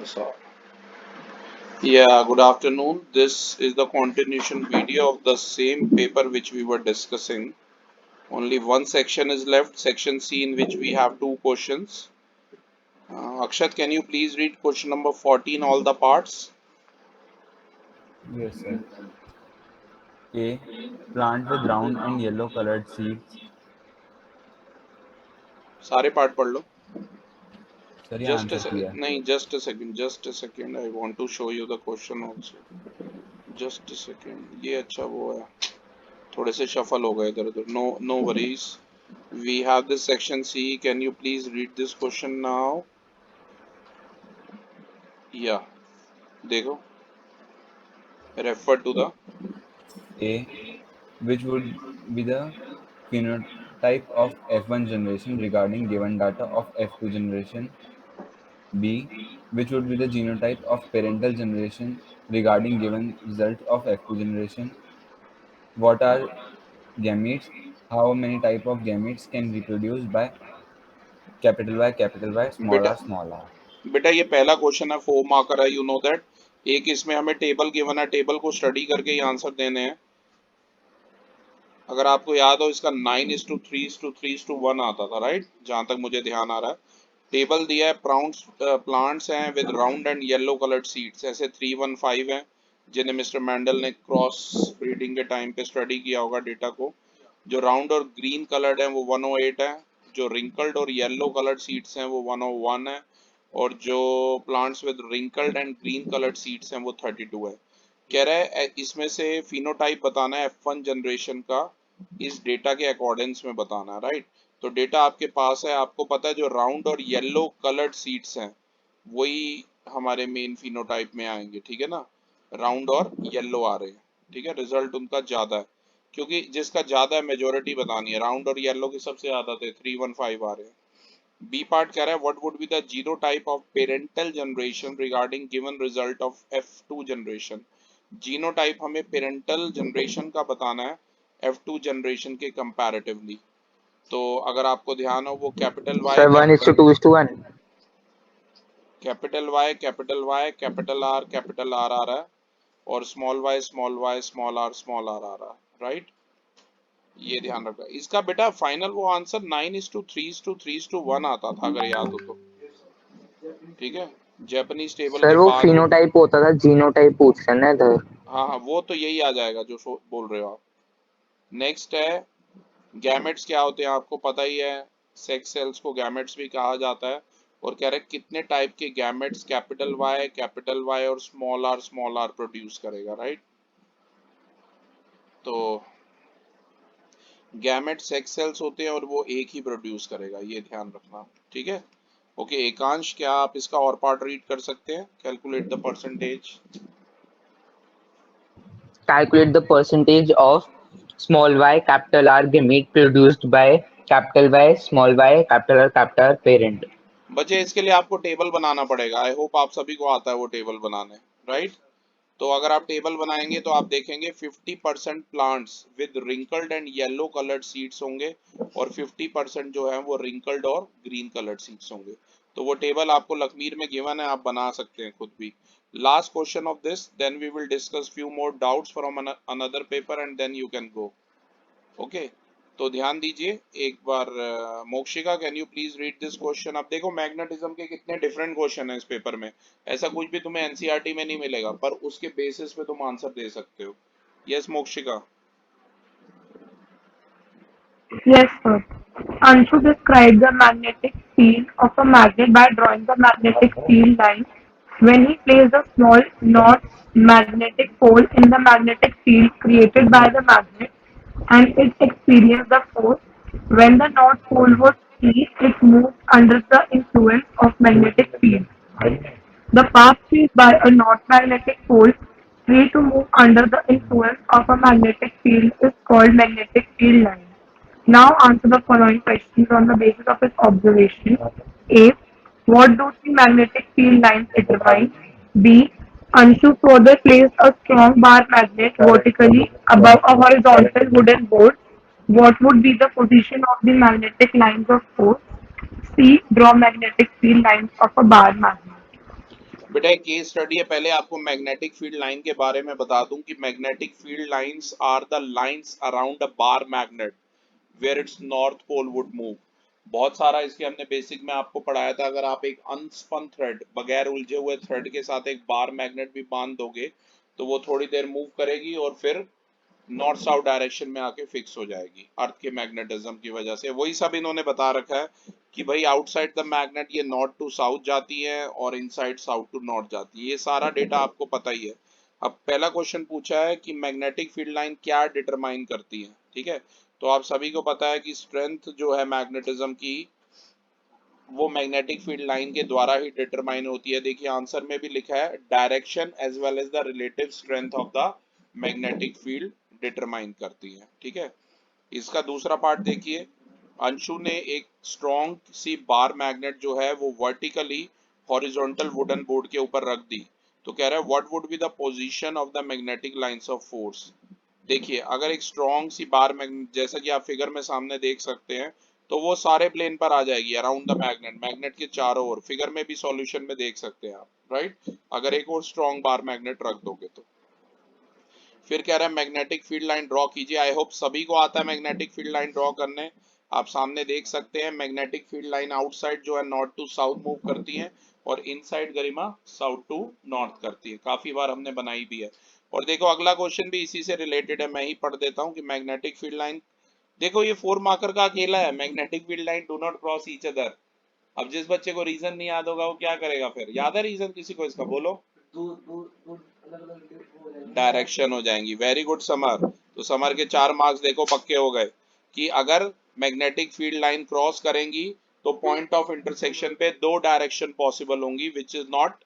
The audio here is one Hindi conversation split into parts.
So, yeah, good afternoon. This is the continuation video of the same paper which we were discussing. Only one section is left, section C, in which we have two questions. Akshat, can you please read question number 14, all the parts? Yes, sir. A. Plant with round and yellow colored seeds. सारे पार्ट पढ़ लो. सर ये Just a आंसर second. किया. नहीं, just a second. I want to show you the question also. Just a second. ये अच्छा वो है. थोड़े से shuffle हो गए इधर उधर. No worries. We have this section C. Can you please read this question now? Yeah. देखो. Refer to the. A. Which would be the phenotype of F1 generation regarding given data of F2 generation? B. Which would be the genotype of parental generation regarding given result of F2 generation? What are gametes? How many type of gametes can reproduce by capital Y, बेटा small r? बेटा ये पहला क्वेश्चन है, 4 मार्कर है, यू नो दैट. एक इसमें हमें टेबल गिवन है, टेबल को स्टडी करके ही आंसर देने हैं. अगर आपको याद हो, इसका 9:3:3:1 आता था, राइट, जहां तक मुझे ध्यान आ रहा है. टेबल दिया है, प्लांट्स हैं with round and yellow coloured seeds, ऐसे 315 हैं, जिन्हें मिस्टर मैंडल ने क्रॉस ब्रीडिंग के टाइम पे स्टडी किया होगा डेटा को. जो राउंड और ग्रीन कलर्ड हैं वो 108 है. जो रिंकल्ड और येलो कलर्ड सीड्स हैं वो 101 है. और जो plants with wrinkled and green coloured seeds हैं वो 32 है. कह रहा है इसमें से फिनोटाइप बताना है F1 जनरेशन का, इस डेटा के अकॉर्डेंस में बताना है, राइट. तो डेटा आपके पास है, आपको पता है जो राउंड और येलो कलर्ड सीड्स हैं वही हमारे मेन फिनोटाइप में आएंगे, ठीक है ना. राउंड और येलो आ रहे हैं, ठीक है, रिजल्ट उनका ज्यादा है, क्योंकि जिसका ज्यादा है मेजोरिटी बतानी है. राउंड और येलो के सबसे ज्यादा थे, 315 आ रहे हैं. बी पार्ट कह रहा है what would be the genotype of parental generation regarding given result of F2 generation. Genotype हमें पेरेंटल जनरेशन का बताना है F2 जनरेशन के कंपैरेटिवली. तो अगर आपको ध्यान हो, वो capital Y Sir, 1:2:1. Capital Y capital Y capital R आ रहा है, और स्मॉल आर आ रहा है, राइट. ये ध्यान रखना. इसका बेटा फाइनल वो आंसर 9:3:3:1 आता था, अगर याद हो तो, ठीक है, जापानीज टेबल के सर वो बाद वो. फिनोटाइप होता था, जीनोटाइप पूछ रहे हैं ना इधर. हाँ हाँ, वो तो यही आ जाएगा जो बोल रहे हो आप. नेक्स्ट है, गैमेट्स क्या होते हैं आपको पता ही है. सेक्स सेल्स को गैमेट्स भी कहा जाता है. और कह रहे हैं कितने टाइप के गैमेट्स कैपिटल वाई और स्मॉल आर प्रोड्यूस करेगा, राइट. तो गैमेट सेक्स सेल्स होते हैं और वो एक ही प्रोड्यूस करेगा, ये ध्यान रखना, ठीक है. ओके, एकांश, क्या आप इसका और पार्ट रीड कर सकते हैं? Calculate the percentage. Calculate the percentage of small y capital R gamete produced by capital Y capital R parent. बच्चे इसके लिए आपको टेबल बनाना पड़ेगा. आई होप आप सभी को आता है वो टेबल बनाने, राइट. तो अगर आप टेबल बनाएंगे तो आप देखेंगे 50% plants with wrinkled and yellow coloured seeds होंगे, और 50% जो है वो रिंकल्ड और ग्रीन कलर्ड सीड्स होंगे. तो वो टेबल आपको लकीर में गिवन है, आप बना सकते हैं खुद भी. Last question of this, then we will discuss few more doubts from another paper and then you can go. Okay, तो ध्यान दीजिए एक बार. Mokshika, can you please read this question. अब देखो मैग्नेटिज्म के कितने डिफरेंट क्वेश्चन है इस पेपर में. ऐसा कुछ भी तुम्हें एनसीईआरटी में नहीं मिलेगा, पर उसके बेसिस पे तुम आंसर दे सकते हो. Yes मोक्षिका. Yes, sir. Anshu described the magnetic field of a magnet by drawing the magnetic field line. When he placed a small not magnetic pole in the magnetic field created by the magnet and it experienced the force, when the north pole was free, it moved under the influence of magnetic field. The path faced by a not magnetic pole free to move under the influence of a magnetic field is called magnetic field line. Now answer the following questions on the basis of his observation. A. What do the magnetic field lines determine? B. Anshu further placed a strong bar magnet vertically above a horizontal wooden board. What would be the position of the magnetic lines of force? C. Draw magnetic field lines of a bar magnet. बेटा एक केस स्टडी है, पहले आपको मैग्नेटिक फील्ड लाइन के बारे में बता दूं कि magnetic field lines are the lines around a bar magnet where its north pole would move. बहुत सारा इसके हमने बेसिक में आपको पढ़ाया था, अगर आप एक अनस्पन थ्रेड, बगैर उलझे हुए थ्रेड के साथ एक बार मैग्नेट भी बांध दोगे तो वो थोड़ी देर मूव करेगी और फिर नॉर्थ साउथ डायरेक्शन में आके फिक्स हो जाएगी अर्थ के मैग्नेटिज्म की वजह से। वही सब इन्होंने बता रखा है कि भाई आउटसाइड द मैग्नेट ये नॉर्थ टू साउथ जाती है और इनसाइड साउथ टू नॉर्थ जाती है। ये सारा डेटा आपको पता ही है। अब पहला क्वेश्चन पूछा है कि मैग्नेटिक फील्ड लाइन क्या डिटरमाइन करती है, ठीक है। तो आप सभी को पता है कि स्ट्रेंथ जो है मैग्नेटिज्म की वो मैग्नेटिक फील्ड लाइन के द्वारा ही डिटरमाइन होती है। देखिए आंसर में भी लिखा है direction as well as the relative strength of the magnetic field determine करती है, ठीक है। इसका दूसरा पार्ट देखिए, अंशु ने एक स्ट्रॉन्ग सी बार मैग्नेट जो है वो वर्टिकली हॉरिजॉन्टल वुडन बोर्ड के ऊपर रख दी। तो कह रहा है what would be the position of the magnetic lines of force. देखिए अगर एक स्ट्रॉन्ग सी बार मैग्नेट, जैसा कि आप फिगर में सामने देख सकते हैं, तो वो सारे प्लेन पर आ जाएगी अराउंड द मैग्नेट, मैग्नेट के चारों ओर। फिगर में भी सॉल्यूशन में देख सकते हैं आप, राइट। अगर एक और स्ट्रॉन्ग बार मैग्नेट रख दोगे तो फिर कह रहा है मैग्नेटिक फील्ड लाइन ड्रॉ कीजिए। आई होप सभी को आता है मैग्नेटिक फील्ड लाइन ड्रॉ करने। आप सामने देख सकते हैं मैग्नेटिक फील्ड लाइन आउटसाइड जो है नॉर्थ टू साउथ मूव करती है और इनसाइड गरिमा साउथ टू नॉर्थ करती है। काफी बार हमने बनाई भी है। और देखो अगला क्वेश्चन भी इसी से रिलेटेड है, मैं ही पढ़ देता हूँ कि मैग्नेटिक फील्ड लाइन, देखो ये 4 मार्कर का अकेला है, magnetic field line do not cross each other. अब जिस बच्चे को रीजन नहीं याद होगा वो क्या करेगा फिर? याद है रीजन किसी को इसका? बोलो। डायरेक्शन हो जाएंगी। Very good summer. तो समर के 4 मार्क्स देखो पक्के हो गए कि अगर मैग्नेटिक फील्ड लाइन क्रॉस करेंगी तो पॉइंट ऑफ इंटरसेक्शन पे 2 डायरेक्शन पॉसिबल होंगी, which is not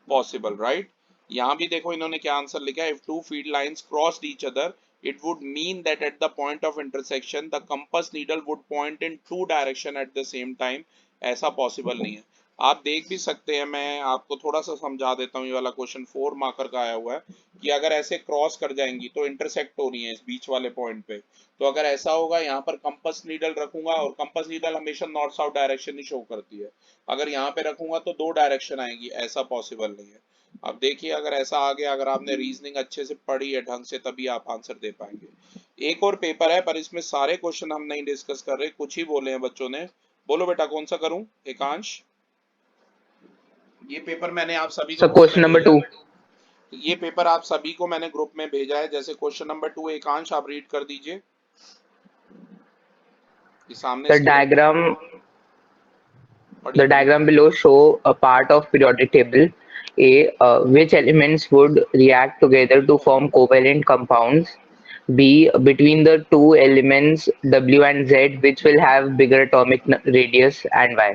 possible, right. यहां भी देखो इन्होंने क्या आंसर लिखा है, if two field lines crossed each other it would mean that at the point of intersection the compass needle would point in 2 direction at the same time। ऐसा पॉसिबल नहीं है। आप देख भी सकते हैं, मैं आपको थोड़ा सा समझा देता हूँ। ये वाला क्वेश्चन 4 मार्कर का आया हुआ है कि अगर ऐसे क्रॉस कर जाएंगी तो इंटरसेक्ट हो रही है इस बीच वाले पॉइंट पे। तो अगर ऐसा होगा, यहाँ पर कंपास नीडल रखूंगा और कंपास नीडल हमेशा नॉर्थ साउथ डायरेक्शन ही शो करती है। अगर यहाँ पे रखूंगा तो 2 डायरेक्शन आएंगी, ऐसा पॉसिबल नहीं है। अब देखिए अगर ऐसा आ गया, अगर आपने रीजनिंग अच्छे से पढ़ी है ढंग से, तभी आप आंसर दे पाएंगे। एक और पेपर है पर इसमें सारे क्वेश्चन हम नहीं डिस्कस कर रहे, कुछ ही बोले हैं बच्चों ने। बोलो बेटा कौन सा करूं? एकांश, ये पेपर मैंने आप सभी को So ग्रुप question में number भेजा 2. है। ये पेपर आप सभी को मैंने ग्रुप में भेजा है। जैसे क्वेश्चन नंबर 2 एकांश आप रीड कर दीजिए, ये सामने The स्क्रीन diagram पढ़िए The पढ़िए। diagram below show a part of periodic table A, which elements would react together to form covalent compounds. B, between the two elements W and Z, which will have bigger atomic radius, and Y.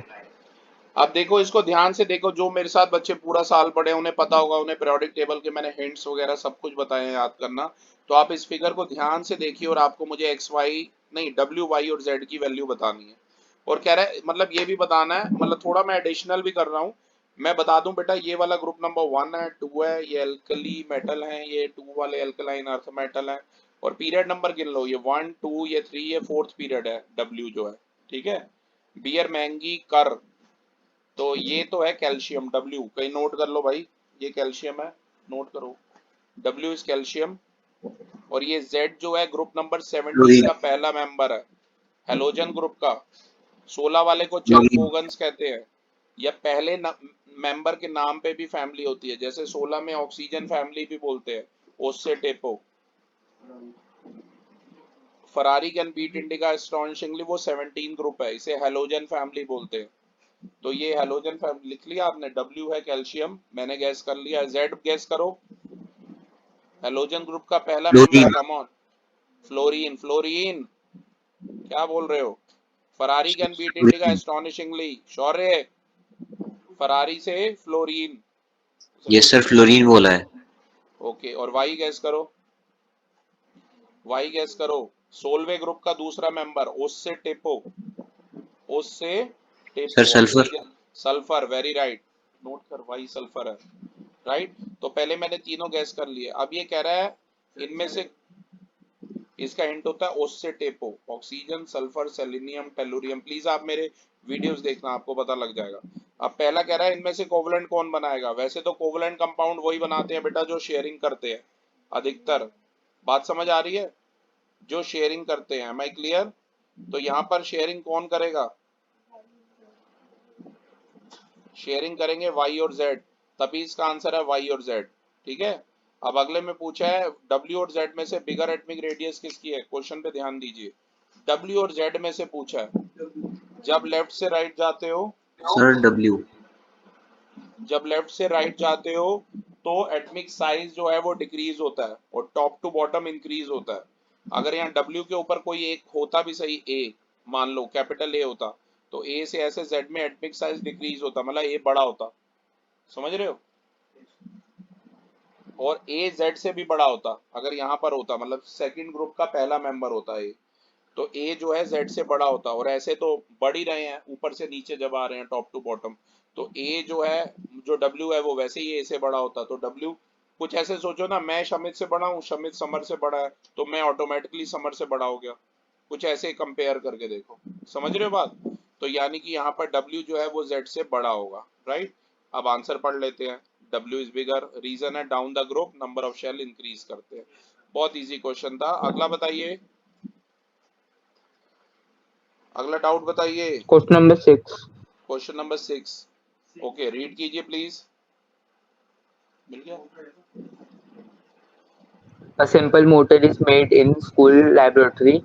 अब देखो इसको ध्यान से देखो, जो मेरे साथ बच्चे पूरा साल पढ़े उन्हें पता होगा, उन्हें पीरियोडिक टेबल के मैंने हिंट्स वगैरह सब कुछ बताए हैं याद करना। तो आप इस फिगर को ध्यान से देखिए और आपको मुझे एक्स वाई नहीं डब्ल्यू वाई और जेड की वैल्यू बतानी है। और कह रहा है मतलब ये भी बताना है, मतलब थोड़ा मैं एडिशनल भी कर रहा हूँ। मैं बता दूं बेटा, ये वाला ग्रुप नंबर 1 है, 2 है, ये एल्कली मेटल है, ये 2 वाले एल्कलाइन अर्थ मेटल है। और पीरियड नंबर गिन लो, ये 1 2 ये 3 ये 4th पीरियड है डब्ल्यू जो है, ठीक है। बियर मैंगी कर, तो ये तो है कैल्शियम डब्ल्यू, कहीं नोट कर लो भाई, ये कैल्शियम है, नोट करो, डब्ल्यू इज कैल्शियम। और ये जेड जो है ग्रुप नंबर 17 क्लोरीन का पहला मेंबर है, हेलोजन ग्रुप का। 16 वाले को चक क्लोरीन बोगन्स कहते हैं। या पहले मेंबर के नाम पे भी फैमिली होती है, जैसे 16 में ऑक्सीजन फैमिली भी बोलते हैं, ओस्से टेपो। फरारी कैन बीट इंडिका एस्टोनिशिंगली, वो 17 ग्रुप है, इसे हेलोजन फैमिली बोलते हैं। तो ये हेलोजन फैमिली लिख लिया आपने, डब्ल्यू है कैल्शियम, मैंने गैस कर लिया। जेड गैस करो, हेलोजन ग्रुप का पहला member, come on. Fluorine, fluorine क्या बोल रहे हो? Ferrari can beat Indica fluorine astonishingly, Shaurya Ferrari से फ्लोरीन। यस सर फ्लोरीन बोला है। ओके, और वाई गैस करो, वाई गैस करो। सोलवे ग्रुप का दूसरा मेंबर, ओस्से टेपो, ओस्से सर टेपो, sulphur oxygen sulphur, very right, note कर, वाई सल्फर है, राइट। तो पहले मैंने तीनों गैस कर लिए। अब ये कह रहा है इनमें से, इसका हिंट होता है ओस्से टेपो, oxygen sulphur selenium tellurium. Please आप मेरे वीडियोस देखना, आपको पता लग जाएगा। अब पहला कह रहा है इनमें से कोवलेंट कौन बनाएगा। वैसे तो कोवलेंट कंपाउंड वही बनाते हैं बेटा जो शेयरिंग करते हैं अधिकतर। बात समझ आ रही है, जो शेयरिंग करते हैं। मैं क्लियर? तो यहाँ पर शेयरिंग कौन करेगा? शेयरिंग करेंगे y और z, तभी इसका आंसर है y और z। ठीक है। अब अगले में पूछा है w और z में से बिगर एटमिक रेडियस किसकी है। क्वेश्चन पे ध्यान दीजिए, w और z में से पूछा है। जब लेफ्ट से राइट जाते हो, सर W। जब लेफ्ट से राइट जाते हो तो एटमिक साइज जो है वो डिक्रीज होता है और टॉप टू बॉटम इंक्रीज होता है। अगर यहाँ W के ऊपर कोई एक होता भी सही, A मान लो कैपिटल A होता, तो A से ऐसे Z में एटमिक साइज डिक्रीज होता, मतलब A बड़ा होता। समझ रहे हो? और A Z से भी बड़ा होता अगर यहाँ पर होता, मतलब सेकंड ग्रुप का पहला मेंबर होता है, तो A जो है Z से बड़ा होता। और ऐसे तो बढ़ ही रहे हैं ऊपर से नीचे जब आ रहे हैं टॉप टू बॉटम, तो A जो है, जो W है वो वैसे ही A से बड़ा होता। तो W कुछ ऐसे सोचो ना, मैं शमित से बड़ा हूँ, शमित समर से बड़ा है, तो मैं ऑटोमेटिकली समर से बड़ा हो गया। कुछ ऐसे कंपेयर करके देखो। समझ रहे हो बात? तो यानी कि यहाँ पर W जो है वो Z से बड़ा होगा, राइट। अब आंसर पढ़ लेते हैं। W इज बिगर, रीजन है down the group number of shell increase करते हैं। बहुत इजी क्वेश्चन था। अगला बताइए, अगला डाउट बताइए। Question number 6. Question number 6। Okay, read कीजिए प्लीज। मिल गया? A simple motor is made in school laboratory.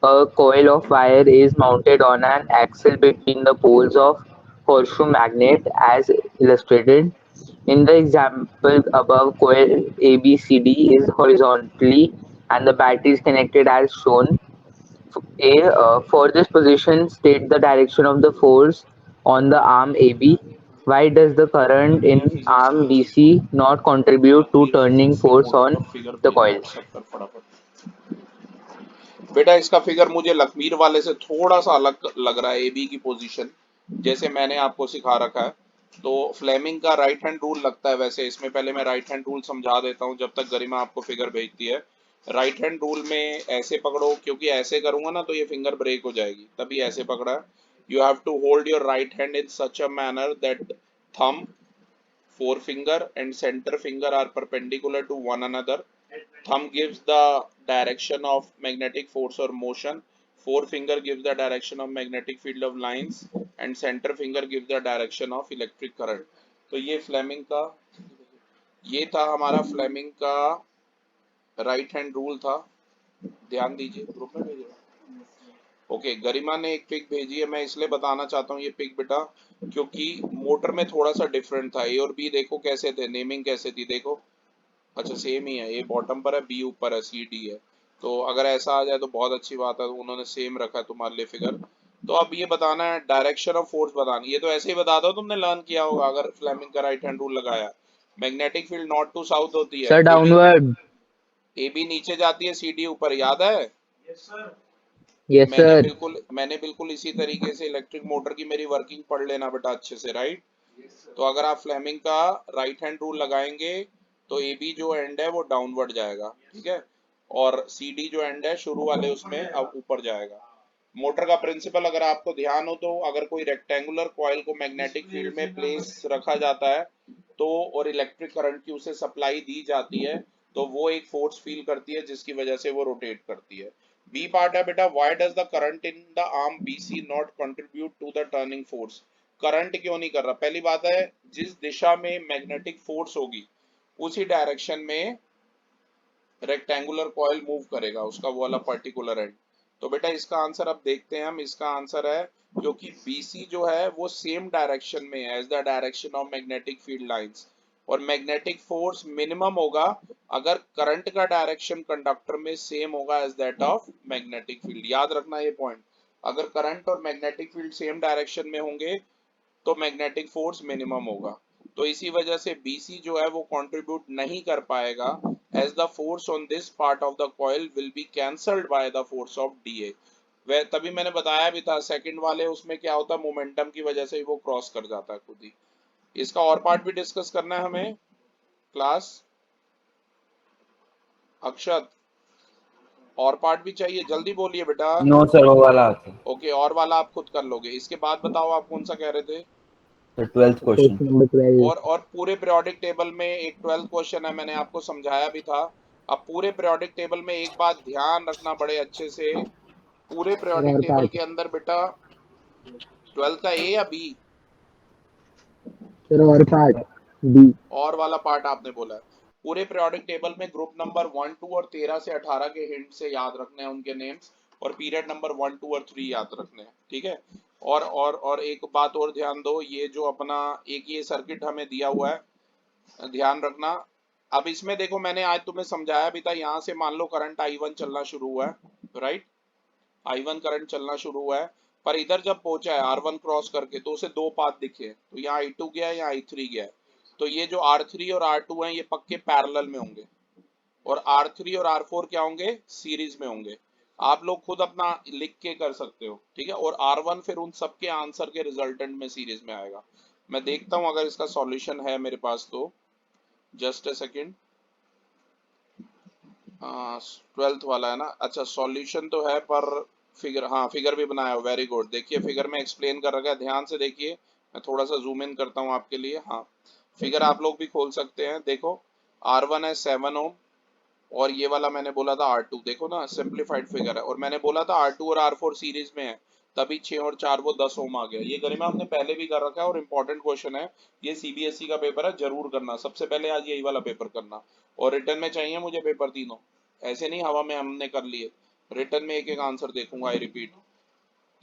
A coil of wire is mounted on an axle between the poles of horseshoe magnet as illustrated. In the example above, coil ABCD is horizontally and the battery is connected as shown. For this position, state the direction of the force on the arm AB. Why does the current ये in फिजिक्स का arm है, BC not contribute to लकीर turning फिजिक्स की force बोर्ड on पर फिगर the भेज रहा, coil? व्हाट्सएप कर फटाफट। बेटा इसका फिगर मुझे लकीर वाले से थोड़ा सा अलग लग रहा है, एबी की पोजीशन जैसे मैंने आपको सिखा रखा है। तो फ्लेमिंग का राइट हैंड रूल लगता है वैसे इसमें। पहले मैं राइट हैंड रूल समझा देता हूँ जब तक गरिमा आपको फिगर भेजती है। राइट हैंड रूल में ऐसे पकड़ो, क्योंकि ऐसे करूंगा ना तो ये फिंगर ब्रेक हो जाएगी, तभी ऐसे पकड़ा है। You have to hold your right hand in such a manner that thumb, forefinger and center finger are perpendicular to one another. Thumb gives the direction of magnetic force or motion. Forefinger gives the direction of magnetic field of lines and center finger gives the direction of electric current. तो ये फ्लेमिंग का, ये था हमारा फ्लेमिंग का राइट हैंड रूल था। ध्यान दीजिए, ग्रुप में भेजिए। ओके, गरिमा ने एक पिक भेजी है, मैं इसलिए बताना चाहता हूँ ये पिक बेटा क्योंकि मोटर में थोड़ा सा डिफरेंट था। ए और बी देखो कैसे थे, नेमिंग कैसे थी देखो। अच्छा सेम ही है, ए बॉटम पर है, बी ऊपर है, सी डी है। तो अगर ऐसा आ जाए तो बहुत अच्छी बात है, उन्होंने सेम रखा है तुम्हारे लिए फिगर। तो अब ये बताना है डायरेक्शन ऑफ फोर्स बतानी। ये तो ऐसे ही बता दो, तुमने लर्न किया होगा अगर फ्लेमिंग का राइट हैंड रूल लगाया। Magnetic field north to south होती है, Sir, downward. ए बी नीचे जाती है, सी डी ऊपर, याद है? Yes, sir. मैंने बिल्कुल इसी तरीके से इलेक्ट्रिक मोटर की मेरी वर्किंग पढ़ लेना बेटा अच्छे से, राइट। तो अगर आप फ्लेमिंग का राइट हैंड रूल लगाएंगे तो ए बी जो एंड है वो डाउनवर्ड जाएगा, ठीक है, और सी डी जो एंड है शुरू वाले उसमें अब ऊपर जाएगा। मोटर का प्रिंसिपल अगर आपको ध्यान हो तो अगर कोई रेक्टेंगुलर कॉइल को मैग्नेटिक फील्ड में प्लेस रखा जाता है तो और इलेक्ट्रिक करंट की उसे सप्लाई दी जाती है तो वो एक फोर्स फील करती है जिसकी वजह से वो रोटेट करती है। बी पार्ट है बेटा, why does the current in the arm BC not contribute to the turning force. Current क्यों नहीं कर रहा? पहली बात है, जिस दिशा में मैग्नेटिक फोर्स होगी उसी डायरेक्शन में रेक्टेंगुलर कॉइल मूव करेगा, उसका वो वाला पर्टिकुलर एंड। तो बेटा इसका आंसर अब देखते हैं हम। इसका आंसर है क्योंकि BC जो है वो सेम डायरेक्शन में है as the direction of magnetic field lines, और मैग्नेटिक फोर्स मिनिमम होगा अगर करंट का डायरेक्शन कंडक्टर में सेम होगा as that of magnetic field. याद रखना ये पॉइंट, अगर करंट और मैग्नेटिक फील्ड सेम डायरेक्शन में होंगे तो मैग्नेटिक फोर्स मिनिमम होगा। तो इसी वजह से BC जो है वो कंट्रीब्यूट नहीं कर पाएगा as the force on this part of the coil will be cancelled by the force of DA। वह तभी मैंने बताया भी था सेकंड वाले उसमें क्या होता है, मोमेंटम की वजह से वो क्रॉस कर जाता है खुद ही। इसका और पार्ट भी डिस्कस करना है हमें क्लास। अक्षत और पार्ट भी चाहिए, जल्दी बोलिए बेटा। नो सर, वो वाला आता है। ओके, और वाला आप खुद कर लोगे। इसके बाद बताओ आप कौन सा कह रहे थे? तो 12th क्वेश्चन। Question number 12. और पूरे पीरियोडिक टेबल में एक 12th क्वेश्चन है, मैंने आपको समझाया भी था। अब पूरे पीरियोडिक टेबल में एक बात ध्यान रखना बड़े अच्छे से, पूरे Sir, पीरियोडिक और टेबल part. के अंदर बेटा 12th का ए या बी, Sir, और part. B. और वाला पार्ट आपने बोला है। पूरे पीरियोडिक टेबल में ग्रुप नंबर 1, 2 और 13 से 18 के हिंट से याद रखने हैं उनके नेम्स, और पीरियड नंबर 1, 2 और 3 याद रखने हैं, ठीक है। और एक बात और ध्यान दो, ये जो अपना एक ये सर्किट हमें दिया हुआ है, ध्यान रखना। अब इसमें देखो मैंने आज तुम्हें समझाया भी था, यहाँ से मान लो करंट I1 चलना शुरू हुआ है, राइट, I1 करंट चलना शुरू हुआ है, पर इधर जब पहुंचा है R1 क्रॉस करके तो उसे दो पाथ दिखे, तो यहाँ I2 गया है, यहाँ I3 गया है। तो ये जो R3 और R2 हैं ये पक्के पैरेलल में होंगे, और R3 और R4 क्या होंगे, सीरीज में होंगे। आप लोग खुद अपना लिख के कर सकते हो, ठीक है। और R1 फिर उन सबके आंसर के रिजल्टेंट में सीरीज में आएगा। मैं देखता हूं अगर इसका सॉल्यूशन है मेरे पास तो, जस्ट अ सेकेंड। 12th वाला है ना, अच्छा सॉल्यूशन तो है, पर फिगर, हाँ फिगर भी बनाया, वेरी गुड। देखिए फिगर में एक्सप्लेन कर रखा है, ध्यान से देखिए, मैं थोड़ा सा जूम इन करता हूँ आपके लिए। हाँ फिगर आप लोग भी खोल सकते हैं, देखो R1 है 7 ओम, और ये वाला मैंने बोला था R2, देखो ना सिंप्लीफाइड फिगर है, और मैंने बोला था R2 और R4 सीरीज में है, तभी 6 और 4 वो 10 ओम आ गया। ये गरिमा हमने पहले भी कर रखा है, और इंपॉर्टेंट क्वेश्चन है ये, सीबीएसई का पेपर है, जरूर करना, सबसे पहले आज यही वाला पेपर करना। और रिटर्न में चाहिए मुझे पेपर तीनों, ऐसे नहीं हवा में हमने कर लिए, रिटर्न में एक एक आंसर देखूंगा, आई रिपीट।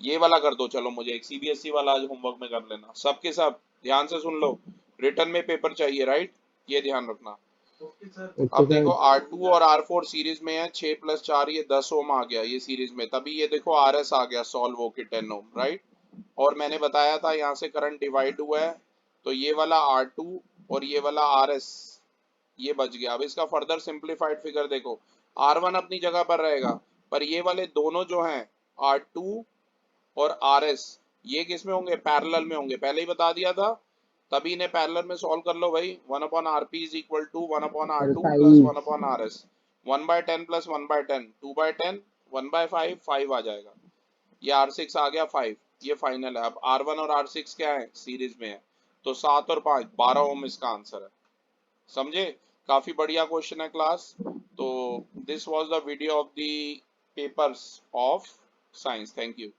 ये वाला कर दो चलो, मुझे एक सीबीएसई वाला आज होमवर्क में कर लेना, सबके सब ध्यान से सुन लो, रिटर्न में पेपर चाहिए, राइट, ये ध्यान रखना। Okay, अब sir. देखो R2 और R4 सीरीज में है, 6 + 4 ये 10 ओम आ गया ये सीरीज में, तभी ये देखो RS आ गया सॉल्व होके 10 ओम, राइट। और मैंने बताया था यहाँ से करंट डिवाइड हुआ है, तो ये वाला R2 और ये वाला RS ये बच गया। अब इसका फर्दर सिंप्लीफाइड फिगर देखो, R1 अपनी जगह पर रहेगा, पर ये वाले दोनों जो हैं R2 और RS ये किस में होंगे, पैरेलल में होंगे, पहले ही बता दिया था। तभी इन्हें पैरेलल में सॉल्व कर लो भाई, 1/RP is equal to 1/R2 plus 5. 1/RS, 1/10 plus 1/10 2/10, 1/5 5 आ जाएगा, ये R6 आ गया 5, ये फाइनल है। अब R1 और R6 क्या है, सीरीज में है, तो 7 और 5 12 ओम इसका आंसर है, समझे। काफी बढ़िया क्वेश्चन है क्लास। तो this was the video of the papers of science, thank you.